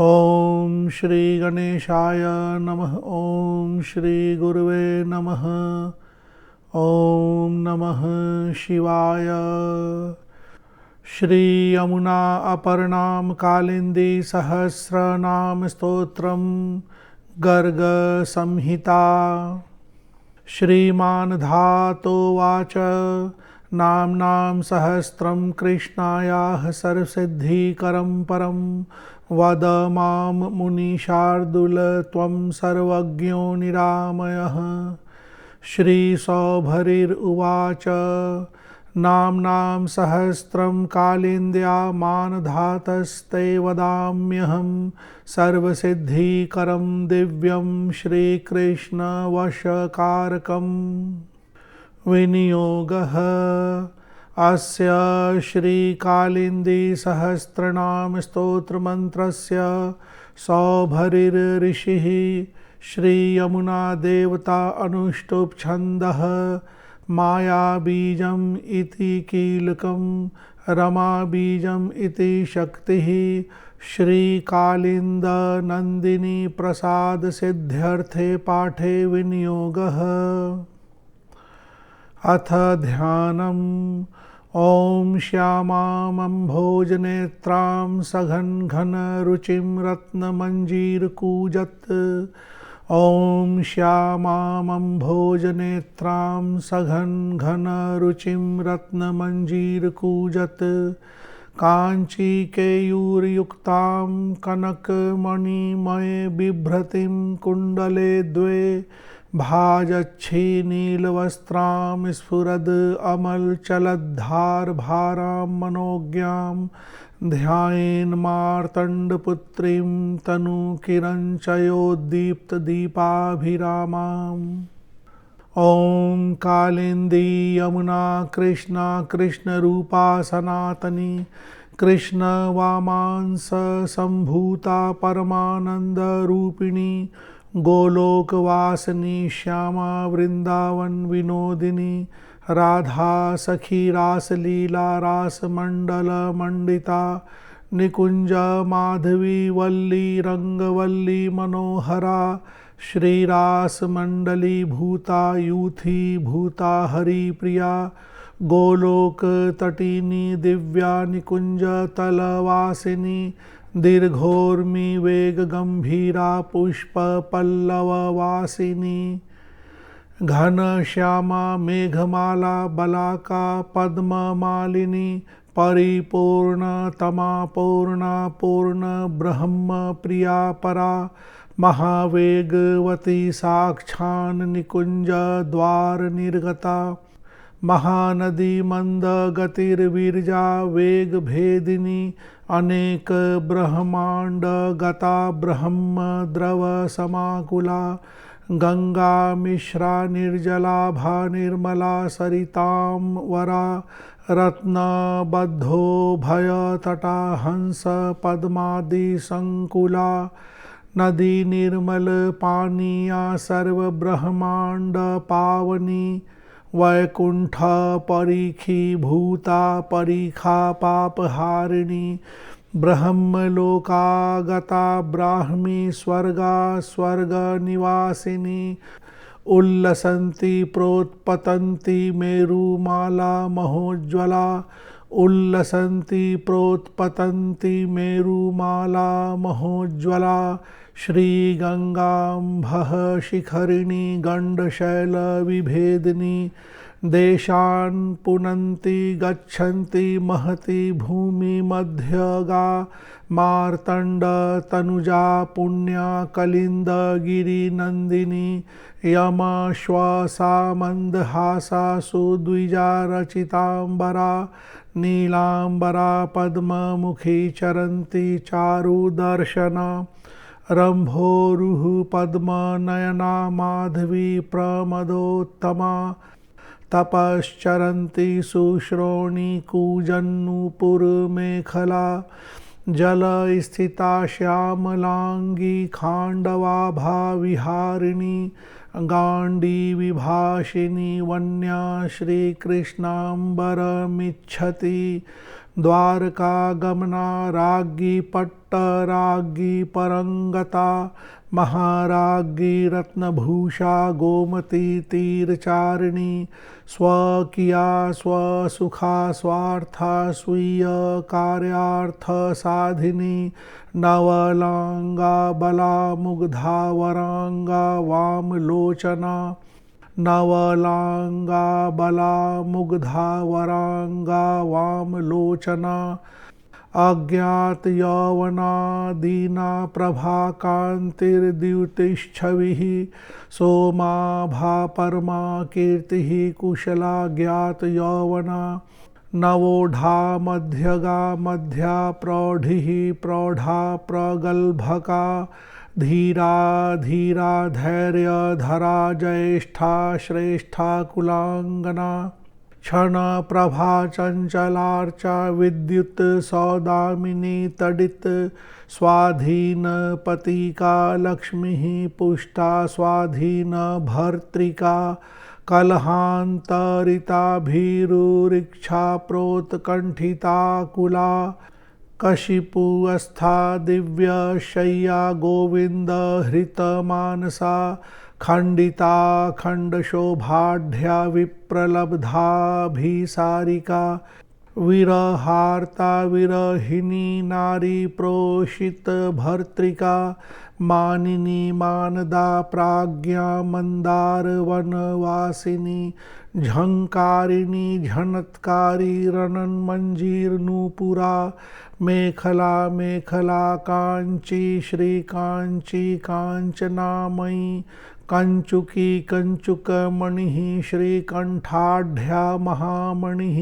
ओम श्री गणेशाय नमः। ओम श्री गुरुवे नमः। ओम नमः शिवाय। श्री यमुना अपर्णाम कालिंदी सहस्रनाम स्तोत्रम गर्ग संहिता। श्रीमान धातोवाच नाम्नां सहस्रं कृष्णायाः सर्वसिद्धिकरं परं वद मां मुनिशार्दूल त्वं सर्वज्ञो निरामयः। श्रीसौभरिर्उवाच नाम्नां सहस्रं कालिन्द्या मानधातस्ते वदाम्यहं सर्वसिद्धिकरं दिव्यं श्रीकृष्णवशकारकम्। विनियोगः अस्य श्रीकालिन्दी सहस्रनाम स्तोत्रमन्त्रस्य सौभरिर्ऋषिः श्रीयमुना देवता अनुष्टुप् छन्दः मायाबीजम् इति कीलकं रमाबीजम् इति शक्तिः श्रीकालिन्दनन्दिनी प्रसाद सिद्ध्यर्थे पाठे विनियोगः। अथ ध्यानम्। ॐ श्यामामम्भोजनेत्रां सघनघनरुचिं रत्नमञ्जीरकूजत्। ॐ श्यामामम्भोजनेत्रां सघनघनरुचिं रत्नमञ्जीरकूजत्। काञ्चीकेयूरयुक्तां कनकमणिमये बिभ्रतीं कुण्डले द्वे भाजच्छी नीलवस्त्रां स्फुरद् अमलचलद्धारभारां मनोज्ञां ध्यायेन् मार्तण्डपुत्रीं तनुकिरञ्चयोद्दीप्तदीपाभिरामाम्। ॐ कालिन्दी यमुना कृष्णा कृष्णरूपा सनातनी कृष्णवामांस सम्भूता परमानन्दरूपिणी गोलोकवासिनी श्यामा वृंदावन विनोदिनी राधा सखी रासलीला रासमंडल मंडिता निकुंज माधवी वल्ली रंगवल्ली मनोहरा श्रीरासमंडली भूता यूथी भूता हरिप्रिया गोलोक तटिनी दिव्या निकुंज तलवासिनी दीर्घोर्मी वेग गंभीरा पुष्प पल्लववासिनी घनश्यामा मेघमाला बलाका पद्ममालिनी परिपूर्ण तमा पूर्णा पूर्ण ब्रह्म प्रिया परा महावेगवती साक्षान् निकुंज द्वार निर्गता महानदी मंद गतिर्विरजा वेग भेदिनी अनेक ब्रह्मांड गता ब्रह्म द्रव समाकुला गंगा मिश्रा निर्जलाभा निर्मला सरितां वरा रत्नबद्धो भय तटा हंस पद्मादि संकुला नदी निर्मल पानिया सर्व ब्रह्मांड पावनी वैकुंठ परीखी भूता परीखा पापहारिणी ब्रह्मलोकागता ब्राह्मी स्वर्गा स्वर्ग निवासिनी उल्लसन्ति प्रोत्पतन्ति मेरुमाला महोज्ज्वला उल्लसन्ति प्रोत्पतन्ति मेरुमाला महोज्ज्वला श्रीगंगाम्भः शिखरिणी गण्डशैलविभेदिनी देशान् पुनन्ति गच्छन्ति महती भूमि मध्यगा मार्तण्ड तनुजा पुण्या कलिन्दगिरिनन्दिनी यमश्वसा मन्दहासा सुद्विजा रचिताम्बरा नीलाम्बरा पद्ममुखी चरन्ति चारुदर्शना रंभोरुः पद्मनयना माधवी प्रमदोत्तमा तपश्चरन्ति शुश्रोणी कूजन्नूपुरमेखला जलस्थिता श्यामलांगी खांडवाभा विहारिणी गाण्डीविभाषिणी वन्या श्रीकृष्णाम्बरमिच्छति द्वारका गमना राज्ञी पट्टराज्ञी परंगता महाराज्ञी रत्नभूषा गोमती तीरचारिणी स्वकिया स्वसुखा स्वार्था स्वीय कार्यार्थ साधिनी नवलांगा बला मुग्धा वरांगा वामलोचना नवलांगा बला मुग्धा वरांगा वामलोचना अज्ञात यौवना दीना प्रभा कांतिर्द्युतिश्छविः सोमाभा परमा कीर्तिः कुशला ज्ञात यौवना नवोढा मध्यगा मध्या प्रौढ़िः प्रौढ़ा प्रगल्भका धीरा धीरा धैर्य धरा ज्येष्ठा श्रेष्ठा कुलांगना क्षण प्रभा चंचलार्चा विद्युत सौदामिनी तडित स्वाधीन पतिका लक्ष्मी पुष्टा स्वाधीन भर्तृका कलहांतरिता भीरुरिक्षा प्रोत्कंठिता कुला कशिपुअस्था दिव्य शय्या गोविंद हृत मानसा खंडिता खंडशोभाढ्या विप्रलब्धाभिसारिका विरहार्ता विरहिणी नारी प्रोषित भर्तृका मानिनी मानदा प्राज्ञा मंदार वनवासिनी झंकारिणी झनत्कारी रणन मंजीर नूपुरा मेखला मेखला कांची श्री कांची कांचनामयी कंचुकी कंचुक मणिः श्रीकंठाढ्या महामणिः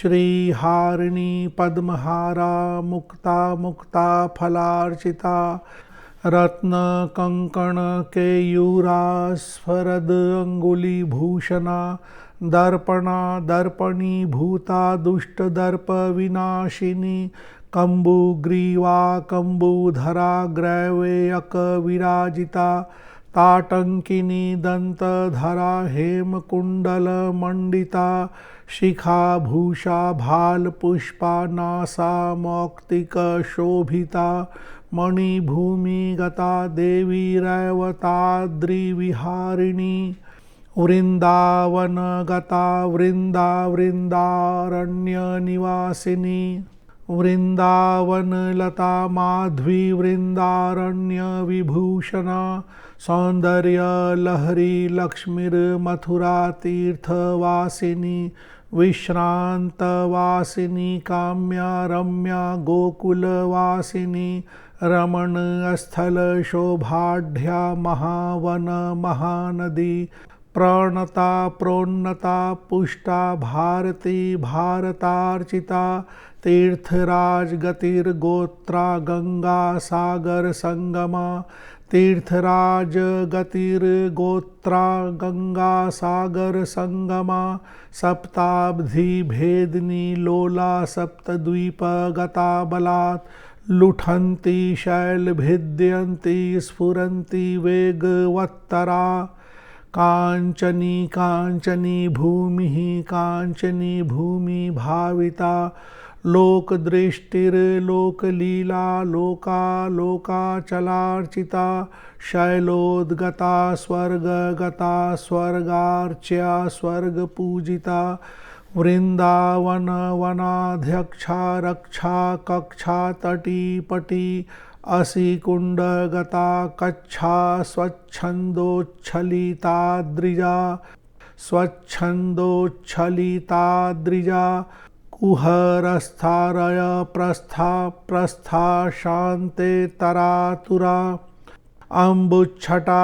श्रीहारिणी पद्महारा मुक्ता मुक्ता फलार्चिता रत्न कंकण केयूरा स्फरद अंगुली भूषणा दर्पणा दर्पणी भूता दुष्ट दर्प विनाशिनी कंबुग्रीवा कंबुधरा ग्रैवेयक विराजिता ताटंकिनी दंतधरा हेमकुंडल मंडिता शिखा भूषा भाल पुष्पा नासा मौक्तिक शोभिता मणिभूमि गता देवी रैवताद्रिविहारिणी वृंदावन गता वृंदा वृंदारण्य निवासिनी वृंदावन लता माध्वी वृंदारण्य विभूषणा सौंदर्य लहरी लक्ष्मीर्मथुरा तीर्थवासिनी विश्रांतवासिनी काम्या रम्या गोकुलवासिनी रमण स्थल शोभाढ्या महावन महानदी प्रणता प्रोन्नता पुष्टा भारती भारतार्चिता तीर्थराज गतिर्गोत्रा गंगा सागर संगमा तीर्थराज गतिर्गोत्रा गंगा सागर संगमा सप्ताब्धि भेदनी लोला सप्तद्वीप गता बलात् लुठन्ति शैलभिद्यन्ति स्फुरन्ति वेगवत्तरा कांचनी कांचनी भूमि भाविता लोकदृष्टिर्लोकलीला लोकालोकाचलार्चिता शैलोद्गता स्वर्गगता स्वर्गार्च्या स्वर्गपूजिता वृंदावन वनाध्यक्षा रक्षा कक्षा तटीपटी असिकुंडगता कच्छा स्वच्छंदोच्छलिताद्रिजा कुहरस्थारय प्रस्था प्रस्था शांते तरातुरा अम्बुच्छटा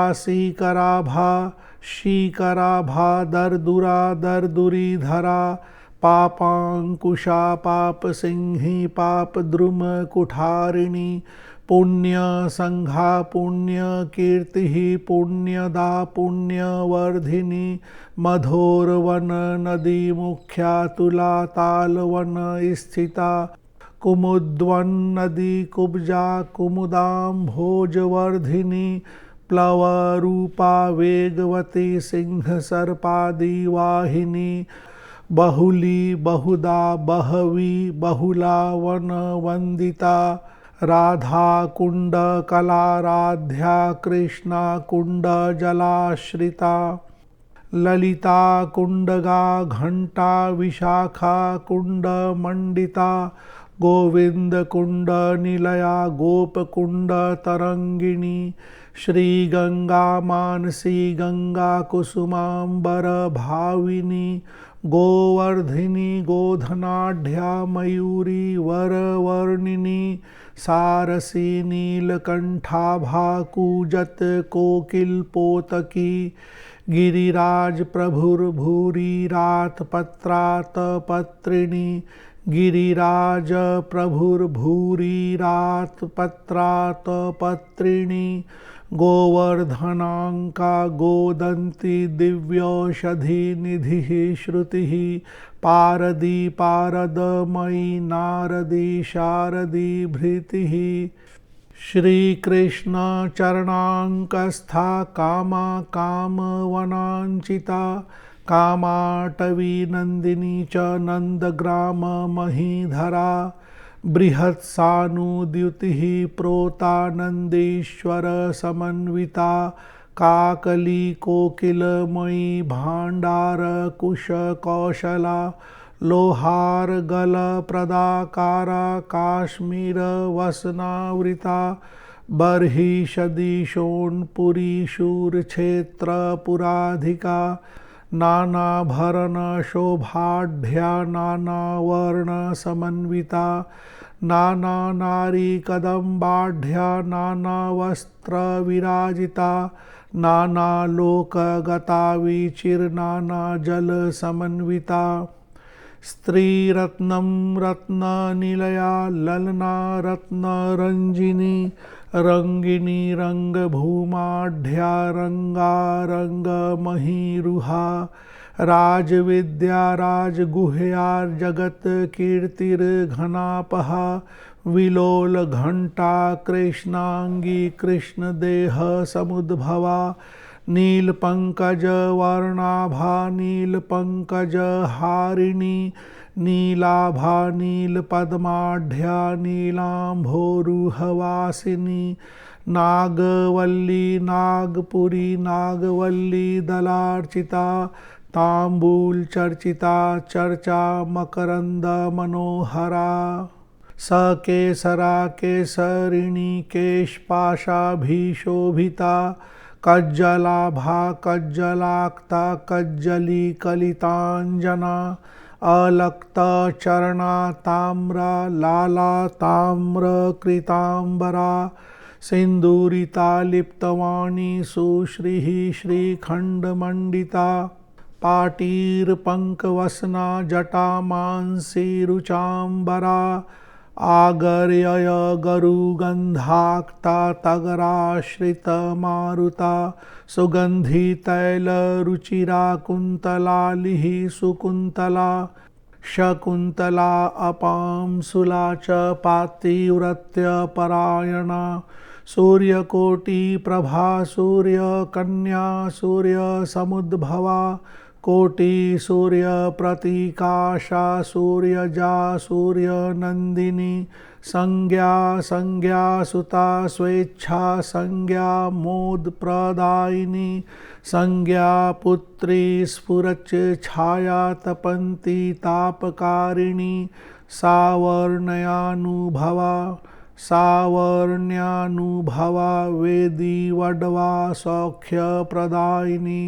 शीकराभा दर्दुरा दर्दुरीधरा पापांकुशा पाप सिंही पाप द्रुम कुठारिणी पुण्य संघा पुण्य कीर्ति पुण्यदा पुण्यवर्धिनी मधोरवन नदी मुख्या तुला तालवन स्थिता कुमुद्वन नदी कुब्जा कुमुदाम भोजवर्धिनी प्लवरूपा वेगवती सिंह सर्पादी वाहिनी बहुली बहुधा बहवी बहुला वनवंदिता राधा कुंड कलाराध्या कृष्णा कुंड जलाश्रिता ललिता कुंडगा घंटा विशाखा कुंड मंडिता गोविंद कुंड निलया गोप कुंड तरंगिणी श्री गंगा मानसी गंगा कुसुमांबर भाविनी गोवर्धिनी गोधनाढ्या मयूरी वरवर्णिनी सारसी नीलकंठाभा कूजत कोकिल पोतकी गिरिराज प्रभुर्भूरि रात पत्रात पत्रिणी गिरिराज प्रभुर्भूरि रात पत्रात पत्रिणी गोवर्धनांका गोदंती दिव्यौषधि निधि श्रुति पारदी पारदमयी नारदी शारदी भृति श्रीकृष्ण चरणांकस्था कामा कामवनांचिता कामाटवी नंदिनी च नंदग्राम महीधरा बृहत्सानुद्युतिः प्रोता नंदीश्वर समन्विता काकली कोकिलमयी भाण्डार कुश कौशला लोहार गल प्रदाकारा काश्मीर वसनावृता बर्हि शदिशोणपुरी शूर क्षेत्र पुराधिका नानाभरण शोभाढ्या नानावर्ण समन्विता नाना नारी कदम्बाढ्या नानावस्त्र विराजिता नाना लोकगता विचिर्नाना जल समन्विता स्त्रीरत्नं रत्ननिलया ललना रत्नरंजिनी रंगिनी रंगभूमाढ्या रंगारंगमहीरुहा राजविद्या राजगुह्या जगत कीर्तिर्घनापहा विलोल घंटा कृष्णांगी कृष्णदेह समुद्भवा नीलपंकज वर्णाभा नीलपंकज हारिणी नीलाभा नीलपद्माढ्या नीलांभोरुहवासिनी नागवल्ली नागपुरी नागवल्ली दलार्चिता तांबूल चर्चिता चर्चा मकरंद मनोहरा सकेसरा केसरिणी केशपाशाभिशोभिता कज्जलाभा कज्जलाक्ता कज्जली कलितांजना अलक्त चरणा ताम्रा लाला ताम्र कृतांबरा सिंदूरिता लिप्तवाणी सुश्री श्रीखंडमंडिता पाटीर्पंकवसना जटा मांसी रुचांबरा आगर्यय गरुगंधाक्ता तगराश्रित मारुता सुगंधी तैल रुचिरा कुंतलालिः सुकुंतला शकुंतला अपांसुला च पातिव्रत्य परायणा सूर्यकोटि प्रभा सूर्य कन्या सूर्य समुद्भवा कोटि सूर्य प्रतीकाशा सूर्यजा सूर्य नंदिनी संज्ञा संज्ञा सुता स्वेच्छा संज्ञा मोद प्रदायिनी संज्ञा पुत्री स्फुरच छाया तपन्ती तापकारिणी सावर्णयानुभवा सावर्ण्यानुभवा वेदी वडवा सौख्य प्रदायिनी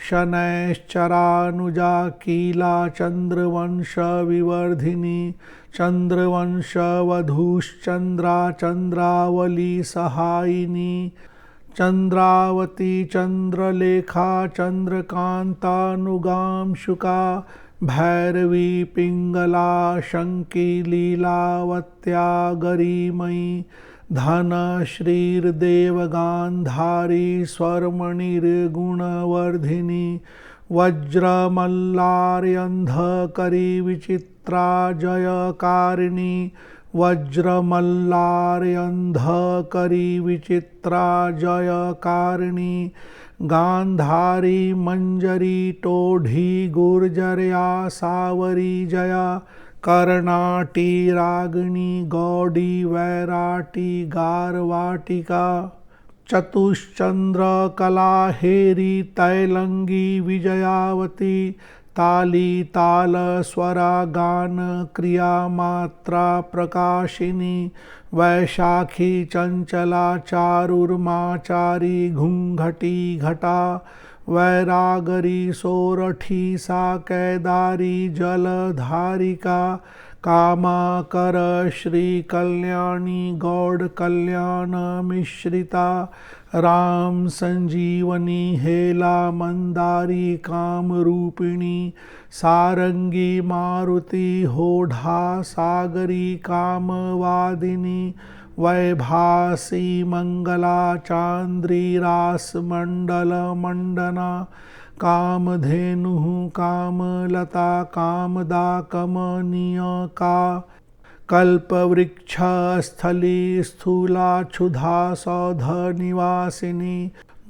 शनैश्चरानुजा कीला चंद्रवंश विवर्धिनी चंद्रवंश वधूश्चंद्रा चंद्रावली सहायिनी चंद्रावती चंद्रलेखा चंद्रकांतानुगांशुका भैरवी पिंगला शंकी लीलावत्या गरिमयी धन श्रीर्देवगांधारी स्वर्मणिर्गुणवर्धिनी वज्रमल्लार्यंधकरी विचित्रा जयकारिणी वज्रमल्लार्यन्धकरी विचित्रा जयकारिणी गान्धारी मञ्जरी टोढी गुर्जर्या सावरी जया कर्णाटी रागिणी गौडी वैराटी गारवाटिका चतुश्चंद्र कलाहेरी तैलंगी विजयावती ताली ताल स्वरा गान क्रिया मात्रा प्रकाशिनी वैशाखी चंचला चारुर्माचारी घुंघटी घटा वैरागरी सोरठी साकेदारी जलधारिका कामाकर श्री कल्याणी गौड़ कल्याण मिश्रिता राम संजीवनी हेला मंदारी काम रूपिणी सारंगी मारुति होढ़ा सागरी कामवादिनी वैभासी मंगला चांद्री रास मंडल मंडना कामधेनु कामलता कामदा कमनीय का कल्पवृक्ष स्थली स्थूला क्षुधा सौध निवासिनी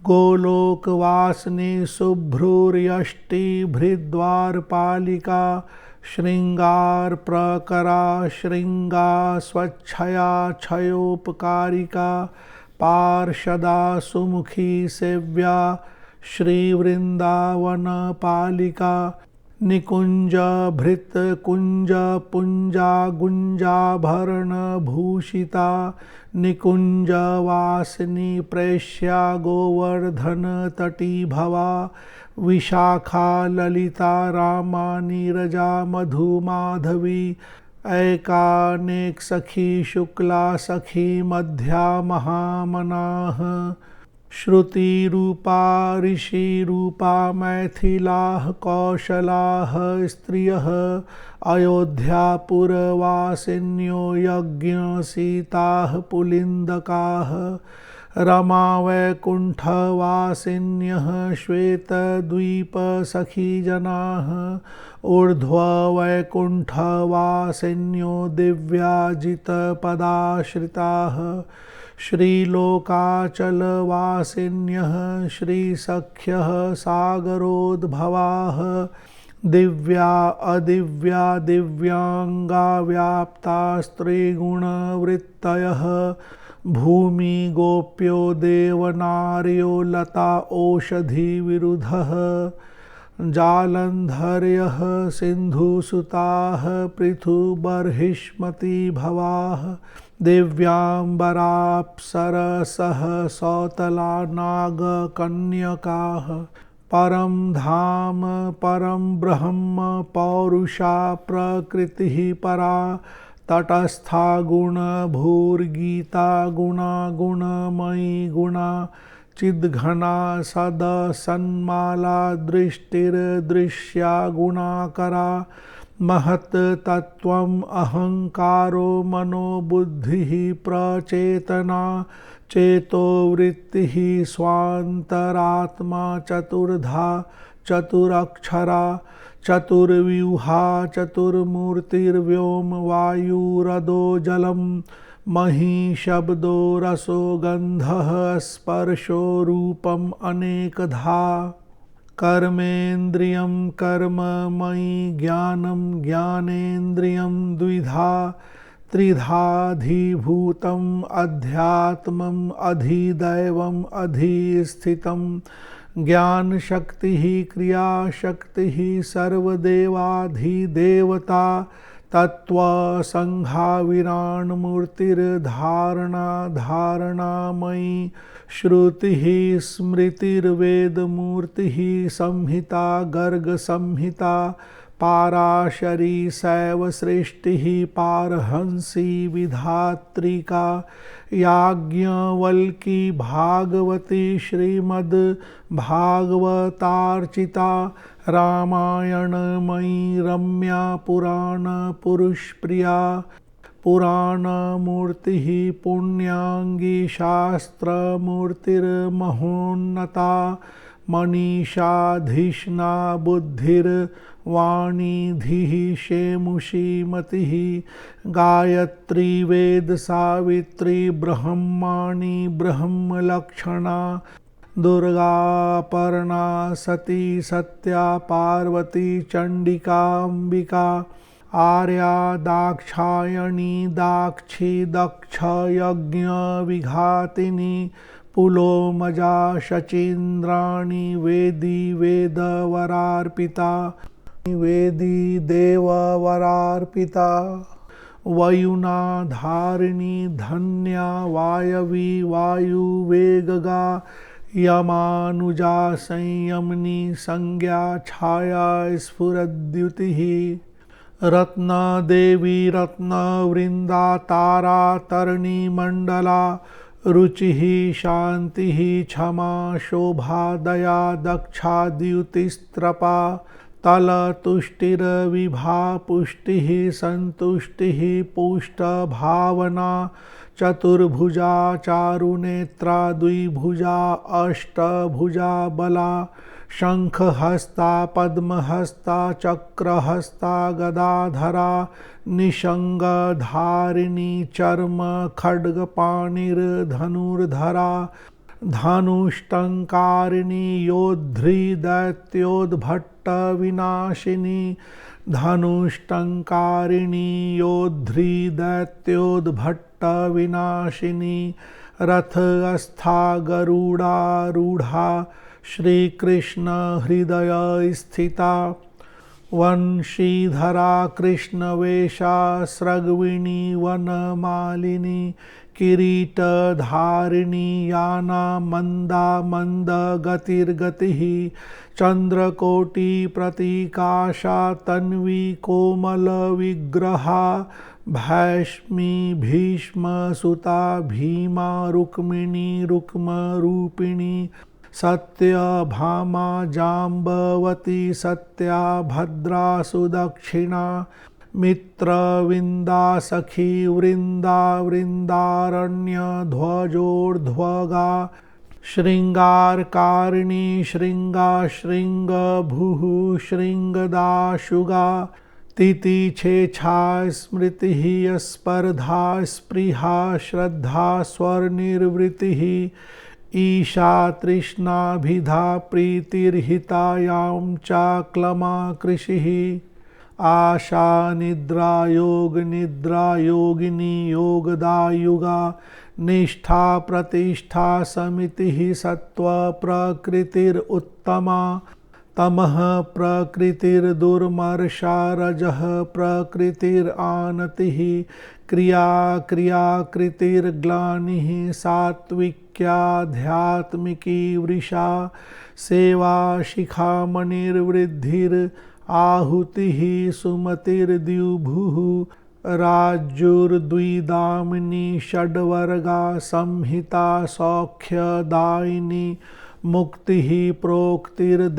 गोलोकवासिनी शुभ्रूर्यष्टि भृद्वारपालिका श्रृंगार प्रकरा श्रृंगा स्वच्छया क्षयोपकारिका पार्षदा सुमुखी सेव्या श्री वृंदावन पालिका निकुंज भृत कुंज पुंजा गुंजाभरण भूषिता निकुंज वासिनी प्रेष्या गोवर्धन तटी भवा विशाखा ललिता रामा नीरजा मधु माधवी ऐकानेक सखी शुक्ला सखी मध्या महामनाः श्रुति रूपा ऋषि रूपा मैथिलाः कौशलाः स्त्रियः अयोध्यापुरवासिन्यो यज्ञ सीताः पुलिन्दकाः रमा वैकुण्ठवासिन्यः श्वेतद्वीपसखीजनाः ऊर्ध्व वैकुण्ठवासिन्यो दिव्याजितपदाश्रिताः श्रीलोकाचलवासिन्यः श्रीसख्यः सागरोद्भवाः दिव्या अदिव्या दिव्यांगा व्याप्तास्त्रिगुणवृत्तयः भूमि गोप्यो देवनार्यो लता ओषधिविरुधः जालन्धर्यः सिन्धुसुताः पृथुबर्हिष्मती भवाः दिव्यांबराप्सरसः सौतला नागकन्यकाः परं धाम परं ब्रह्म पौरुषा प्रकृतिः परा तटस्था गुणभूर्गीता गुणा गुणमयी गुणा चिद्घना सदसन्माला दृष्टिर्दृश्या गुणाकरा महत् तत्त्वम् अहंकारो मनोबुद्धिः प्रचेतना चेतो वृत्तिः स्वान्तरात्मा चतुर्धा चतुरक्षरा चतुर्व्यूहा चतुर्मूर्तिर्व्योम वायुरदो जलम मही शब्दो रसो गंधः स्पर्शो रूपम अनेकधा कर्मेन्द्रियं कर्ममयि ज्ञानं ज्ञानेन्द्रियं द्विधा त्रिधाधिभूतम् अध्यात्मम् अधिदैवम् अधिस्थितं ज्ञान शक्ति क्रियाशक्ति सर्वदेवाधिदेवता तत्व संघाविराण मूर्तिर्धारणा धारणामयी श्रुति स्मृतिर्वेदमूर्ति संहिता गर्ग संहिता पाराशरी शैव सृष्टि पारहंसी विधात्रिका याज्ञवल्की भागवती श्रीमद् भागवतार्चिता रामायणमयी रम्या पुराण पुरुषप्रिया पुराणमूर्ति पुण्याङ्गी शास्त्रमूर्तिर्महोन्नता मनीषाधिष्णा बुद्धिर् वाणी धीः शेमुषी मतिः गायत्री वेद सावित्री ब्रह्माणी ब्रह्मलक्षणा दुर्गापर्णा सती सत्या पार्वती चंडिका अंबिका आर्या दाक्षायणी दाक्षी दक्ष यज्ञ विघातिनी पुलोमजा शचीन्द्राणी वेदी वेदवरार्पिता वेदी देववरार्पिता वयुना धारिणी धन्या वायवी वायुवेगगा यमानुजा संयमनी संज्ञा छाया स्फुरद्युतिः रत्नदेवी रत्नवृंदा तारा तरणी मंडला रुचिः शांतिः क्षमा शोभा दया दक्षा द्युतिस्त्रपा तलतुष्टिर्विभा पुष्टिः संतुष्टिः पुष्ट भावना चतुर्भुजा चारुनेत्रा द्विभुजा अष्टभुजा बला शंखहस्ता पद्महस्ता चक्रहस्ता गदाधरा निषंगधारिणी चर्म खड्गपाणिर्धनुर्धरा धनुष्टंकारिणी योद्ध्री दैत्योद्भट्ट विनाशिनी धनुष्टंकारिणी योद्ध्री दैत्योद्भट्ट विनाशिनी रथस्था गरुडारूढ़ा श्री कृष्ण हृदय स्थिता वंशीधरा कृष्णवेशा स्रग्विणी वनमालिनी किरीटधारिणी याना मंदा मंद गतिर्गतिः चंद्रकोटि प्रतीकाशा तन्वी कोमल विग्रहा भैष्मी भीष्म सुता भीमा रुक्मिणी रुक्म रूपिणी सत्यभामा जाम्बवती सत्या भद्रा सुदक्षिणा मित्रविंदा सखी वृंदा वृंदारण्य ध्वजोर्ध्वगा श्रृंगारकारिणी श्रृंगा श्रृंग भूः श्रृंगदाशुगा तिथिछेछा स्मृतिः स्पर्धा स्पृहा श्रद्धा स्वनिर्वृत्तिः ईशा तृष्णाभिधा प्रीतिर्हितायां च क्लमा कृषिः आशा निद्रा योग निद्रा योगिनी योगदायुगा निष्ठा प्रतिष्ठा समितिः सत्व प्रकृतिरुत्तमा तमः प्रकृतिर्दुर्मर्षा रजः प्रकृतिरानतिः क्रिया क्रियाकृतिर्ग्लानिः सात्विक्याध्यात्मिकी वृषा सेवा शिखामणिर्वृद्धिर् आहुतिः सुमतिर्द्युभुः राज्युर्द्विदामिनी षड्वर्गा संहिता सौख्यदायिनी मुक्तिः प्रोक्तिर्देशभाषा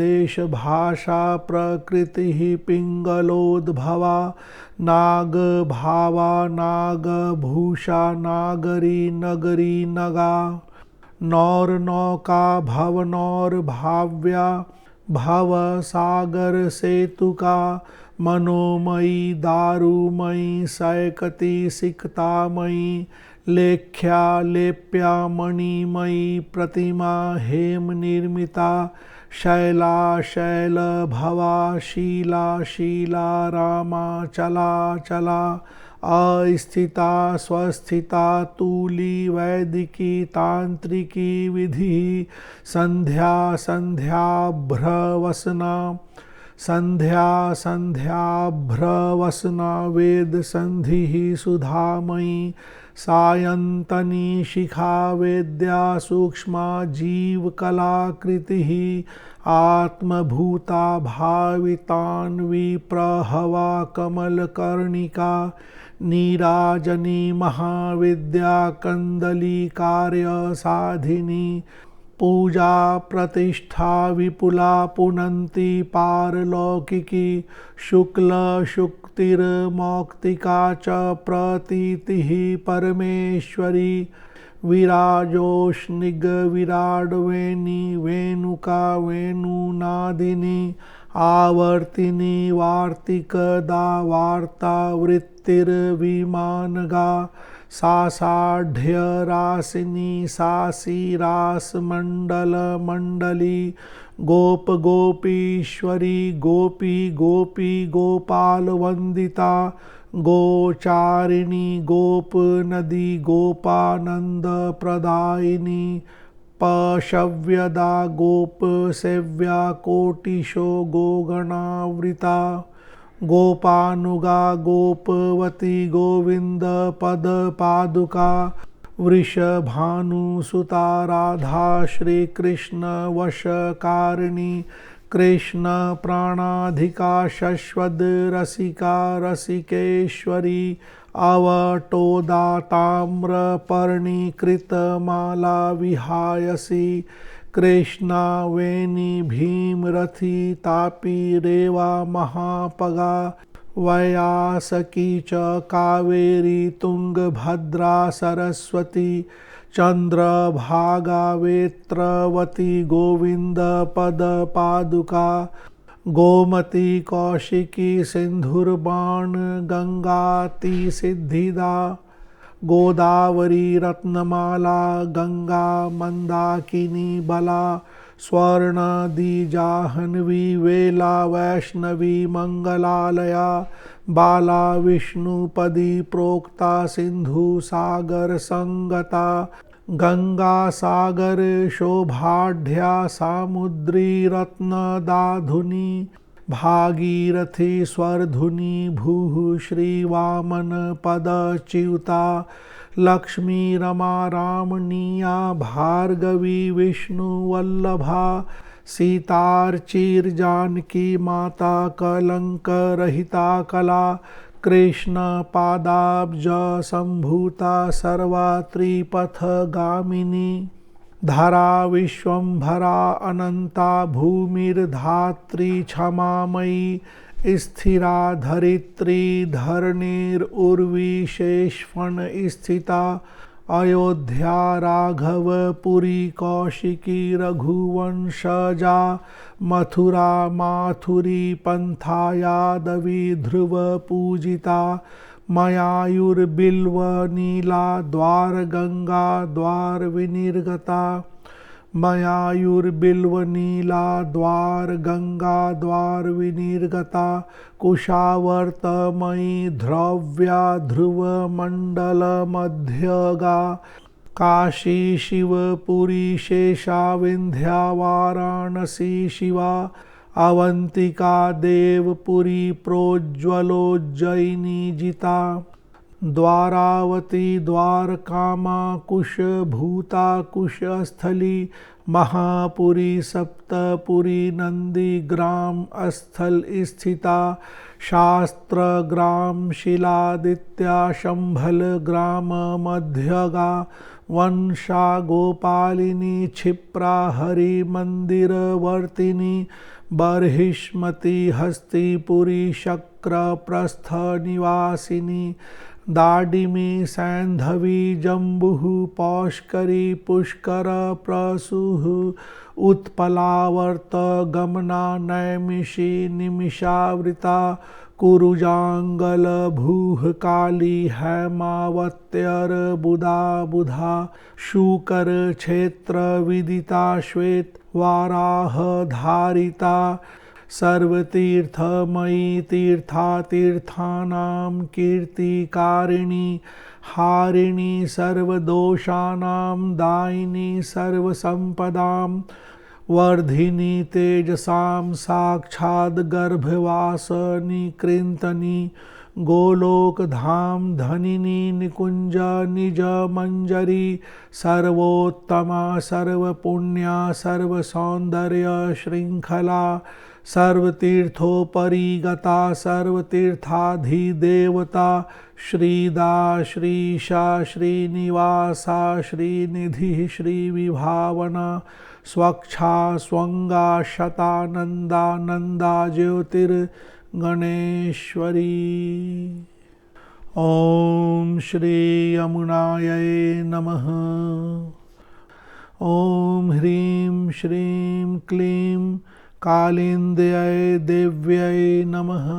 प्रकृतिः पिङ्गलोद्भवा नागभावा नागभूषा नागरी नगरी नगा नौर्नौका भवनौर्भाव्या भवसागर सेतुका मनोमयी दारुमयी सैकती सिकतामयी लेख्या लेप्या मणिमयी प्रतिमा हेम निर्मिता शैला शैल भवा शीला शीला रामा चला चला अस्थिता स्वस्थिता तूली वैदिकी तांत्रिकी विधि संध्या संध्याभ्रवसना संध्या संध्याभ्रवसना वेद संधि सुधामयी सायंतनी शिखा वेद्या सूक्ष्मा जीव कलाकृति आत्मभूता भावितान्वी प्रहवा कमलकर्णिका नीराजनी महाविद्या कंदली कार्य साधिनी पूजा प्रतिष्ठा विपुला पुनन्ति पारलौकिकी शुक्ल शुक्तिर्मौक्तिका च प्रतीतिः परमेश्वरी विराजोष्णिग विराडवेणी वेणुका वेणुनादिनी आवर्तिनी वार्तिकदा वार्तावृत्तिर्विमानगा सासाढ्यरासिनी सासीरासमण्डलमण्डली गोप गोपीश्वरी गोपी गोपी गोपालवन्दिता गोचारिणी गोप नदी गोपानंद प्रदायिनी पशव्यदा गोप सेव्या कोटिशो गोगणावृता गोपानुगा गोपवती गोविंद पद पादुका वृषभानुसुता राधा श्री कृष्ण वशकारिणी कृष्ण प्राणाधिका शश्वद रसिका रसिकेश्वरी अवटोदा ताम्रपर्णीकृतमाला विहायसी कृष्णावेणी भीमरथी तापी रेवा महापगा वयासकी च कावेरी तुंगभद्रा सरस्वती चंद्रभागा वेत्रवती गोविंद पद पादुका गोमती कौशिकी सिंधुर्बाण गंगाति सिद्धिदा गोदावरी रत्नमाला गंगा मंदाकिनी बला स्वर्णदी जाह्नवी वेला वैष्णवी मंगलालया बाला विष्णुपदी प्रोक्ता सिंधु सागर संगता गंगा सागर शोभाढ्या सामुद्री रत्नदाधुनी भागीरथी स्वरधुनी भूः श्रीवामन पदच्युता लक्ष्मी रमा रामणीया भार्गवी विष्णुवल्लभा सीतार्चिर्जानकी माता कलंक रहिता कला कृष्ण पादाब्ज संभूता सर्वा त्रिपथगामिनी धरा विश्वंभरा अनंता भूमिर्धात्री क्षमामयी स्थिरा धरित्री धरणिर्उर्वी शेषफण स्थिता अयोध्या राघवपुरी कौशिकी रघुवंशजा मथुरा माथुरी पंथा यादवी ध्रुव पूजिता मयायुर्बिल्वनीला द्वार गंगा द्वार विनिर्गता मयायुर्बिल्वनीला द्वार गंगा द्वार विनिर्गता कुशावर्तमयी ध्रव्या ध्रुव मंडल मध्यगा काशी शिवपुरी शेषा विंध्या वाराणसी शिवा अवंतिका देवपुरी प्रोज्वलोज्जयिनी जिता द्वारावती द्वारकामा कुशभूता कुशस्थली महापुरी सप्तपुरी नंदीग्राम स्थल स्थिता शास्त्रग्राम शिलादित्या शंभल ग्राम मध्यगा वंशा गोपालिनी क्षिप्रा हरि मंदिरवर्तिनी बर्हिष्मती हस्तिपुरी शक्र प्रस्थ निवासिनी दाडिमी सैंधवी जम्बुः पौष्करी पुष्कर प्रसूः उत्पलावर्त गमना नैमिषी निमिषावृता कुरुजांगल भूः काली हैमावत्यर्बुदा बुधा शूकर क्षेत्र विदिता श्वेत वाराह धारिता सर्वतीर्थमयी तीर्थातीर्थानां कीर्तिकारिणी हारिणी सर्वदोषानां दायिनी सर्वसंपदां वर्धिनी तेजसां साक्षात् गर्भवासनी कृन्तनी गोलोकधाम धनिनी निकुंज निज मंजरी सर्वोत्तमा सर्वपुण्या सर्वसौंदर्य श्रृंखला सर्वतीर्थोपरि गता सर्वतीर्थाधिदेवता श्रीदा श्रीशा श्रीनिवासा श्रीनिधि श्रीविभावना स्वक्षा स्वंगा शतानंदा नंदा ज्योतिर्गणेश्वरी। ओम श्री यमुनायै नमः। ओम ह्रीं श्रीं क्लीं कालिन्द्यै देव्यै नमः।